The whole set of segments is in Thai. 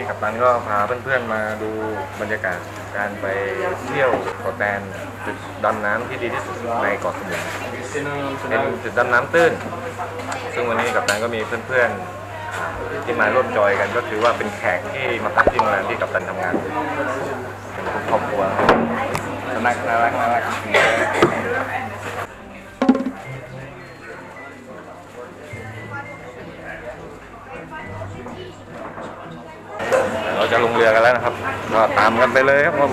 กัปตันก็พาเพื่อนๆมาดูบรรยากาศการไปเที่ยวเกาะแตนจุดดำน้ำที่ดีที่สุดในเกาะสมุยเป็นจุดดำน้ำตื้นซึ่งวันนี้กัปตันก็มีเพื่อนๆที่มาร่วมจอยกันก็ถือว่าเป็นแขกที่มาพักที่โรงแรมที่กัปตันทำงานเป็นครอบครัวน่ารักเราจะลงเรือกันแล้วนะครับก็ตามกันไปเลยครับผม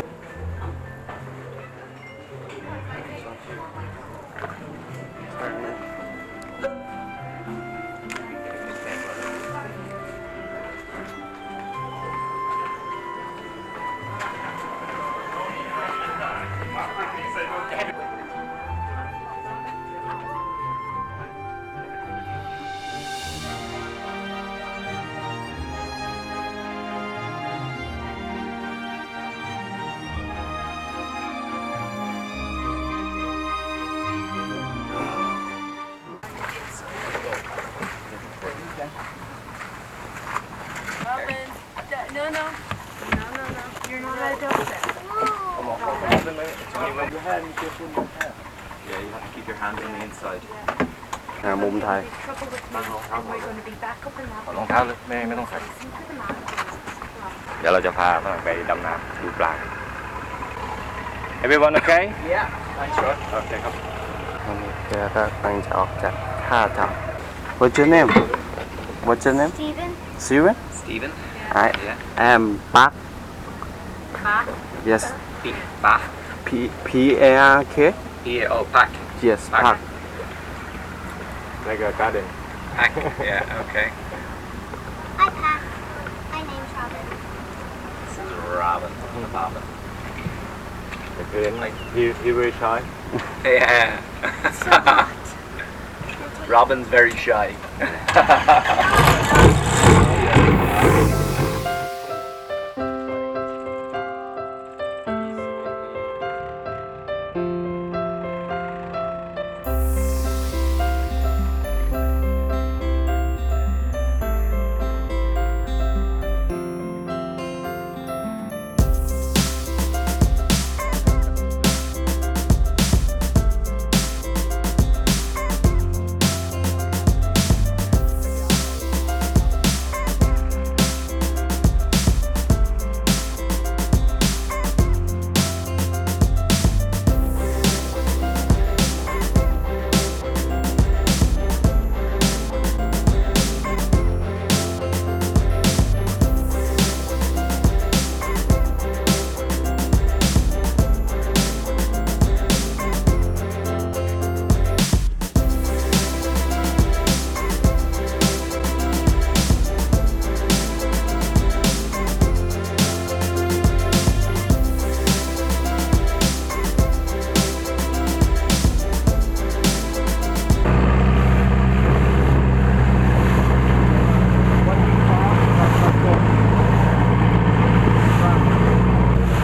No, you're not allowed to open it. Yeah, you have to keep your hand on the inside. มุมไทย Trouble with me, and we're going to be back up in that. รองเท้าเลยไม่ต้องใส่เดี๋ยวเราจะพาไปดำน้ำดูปลา Everyone okay? Yeah, thanks, George. โอเคครับ วันนี้เรือก็กำลังจะออกจากท่าจับ What's your name? What's your name? Steven. Steven? Stephen? I Yeah. am Park. Back. Yes. Bach? P-A-R-K? Oh, Pack. Yes, Park. Like a garden Pack. Yeah, okay. Hi, Pat. My name's Robin. This is Robin. Robin. He very shy Yeah. So hot. Robin's very shy.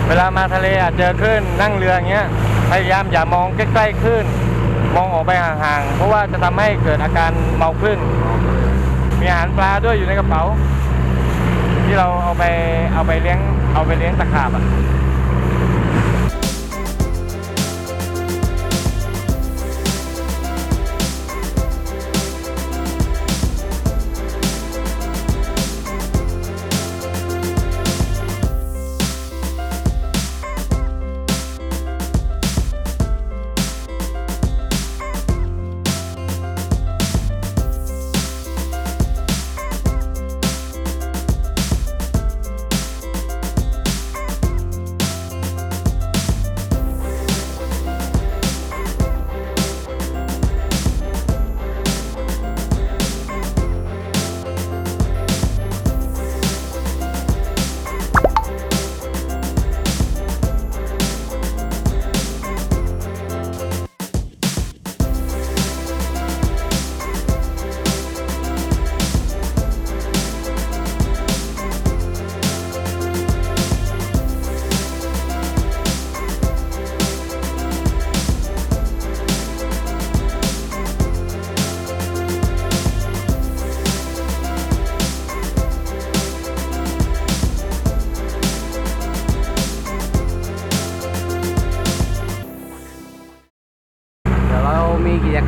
เวลามาทะเลอาจเจอคลื่นนั่งเรืออย่างเงี้ยพยายามอย่ามองใกล้ๆคลื่นมองออกไปห่างๆเพราะว่าจะทำให้เกิดอาการเมาคลื่นมีอาหารปลาด้วยอยู่ในกระเป๋าที่เราเอาไปเลี้ยงตะขาบอ่ะ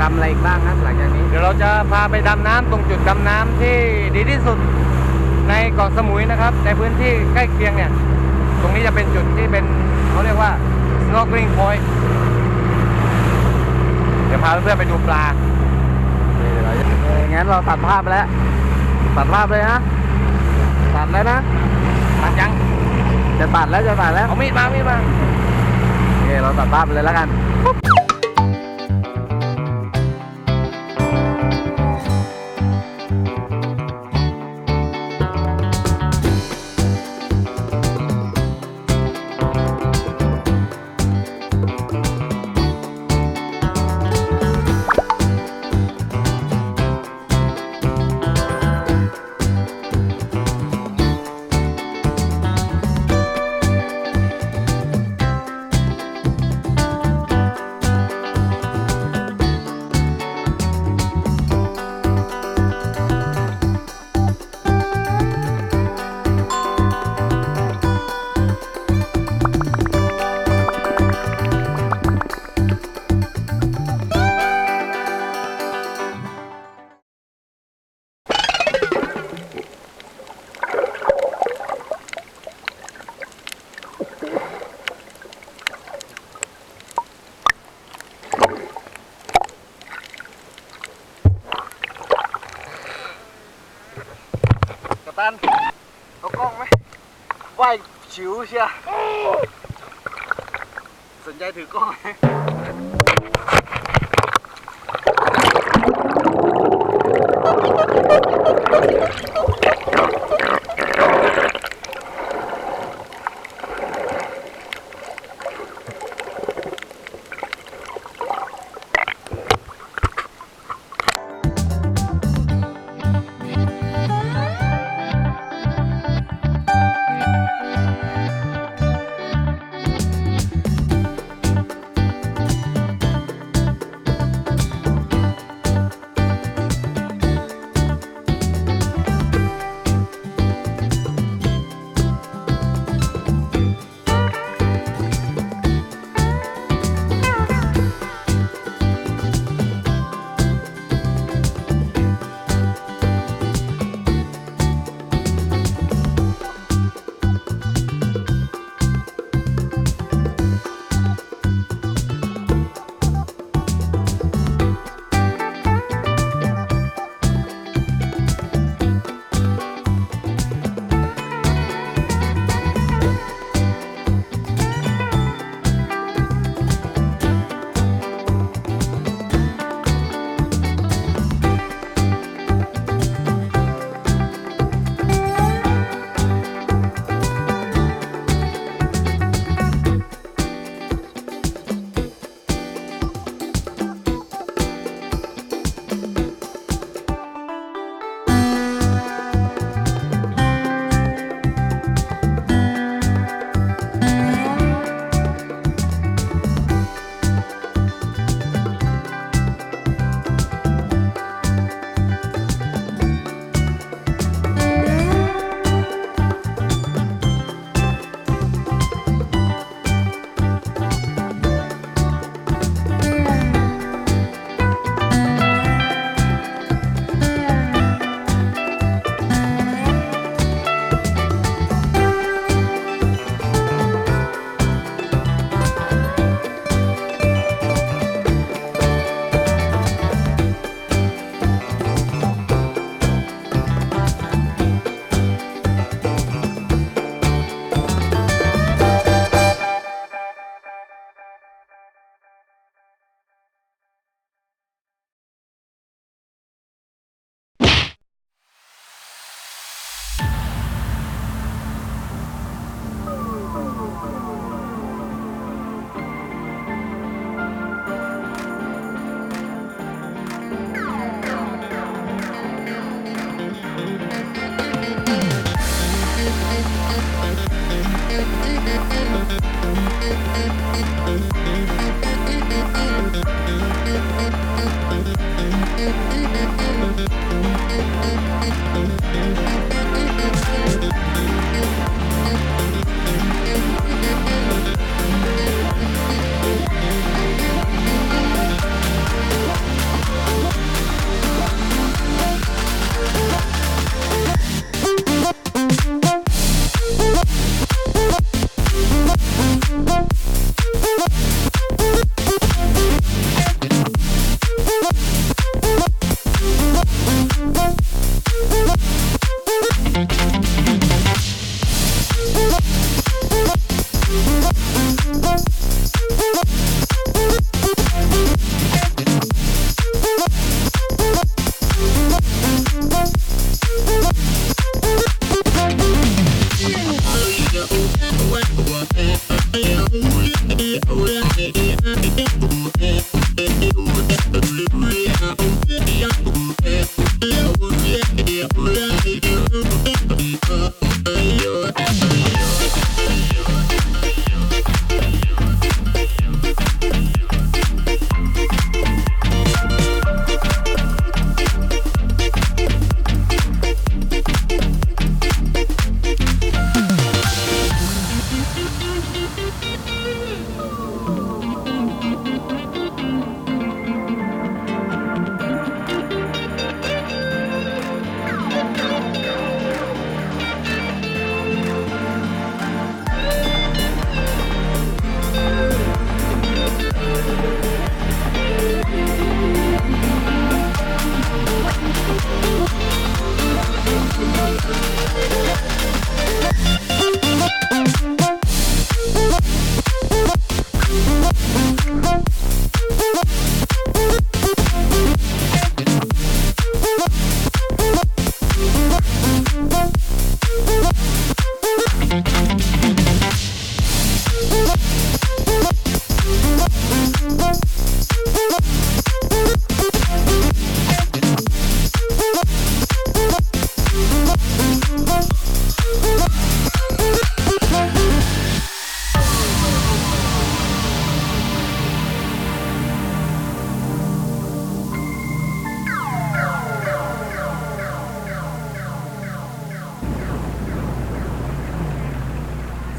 รมอะไรอีกบ้างครับหลังจากนี้ เดี๋ยวเราจะพาไปดำน้ำตรงจุดดำน้ำที่ดีที่สุดในเกาะสมุยนะครับในพื้นที่ใกล้เคียงเนี่ยตรงนี้จะเป็นจุดที่เป็นเขาเรียกว่า snorkeling point เดี๋ยวพาเพื่อนๆไปดูปลา งั้นเราตัดภาพไปแล้ว ตัดภาพเลยนะ ตัดแล้วนะ ตัดยัง จะตัดแล้ว เอามีดมา โอเคเราตัดภาพไปเลยแล้วกัน กัปตันเอากล้องไหมว่ายชิวเชียสนใจถือกล้องไหม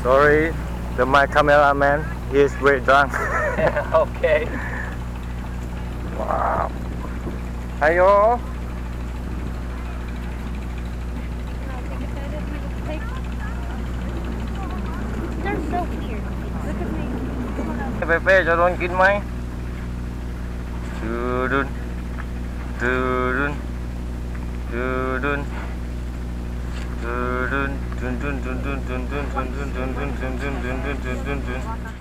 sorry my cameraman he is very drunk Okay. wow ayo They're so weird. Look at me. เป้เป้จะโดนกินไหมดูดุนดูดุนดูดุนดูดุนดุนดุนดุนดุนดุนดุนดุนดุนดุนดุนดุนดุนดุนดุนดุน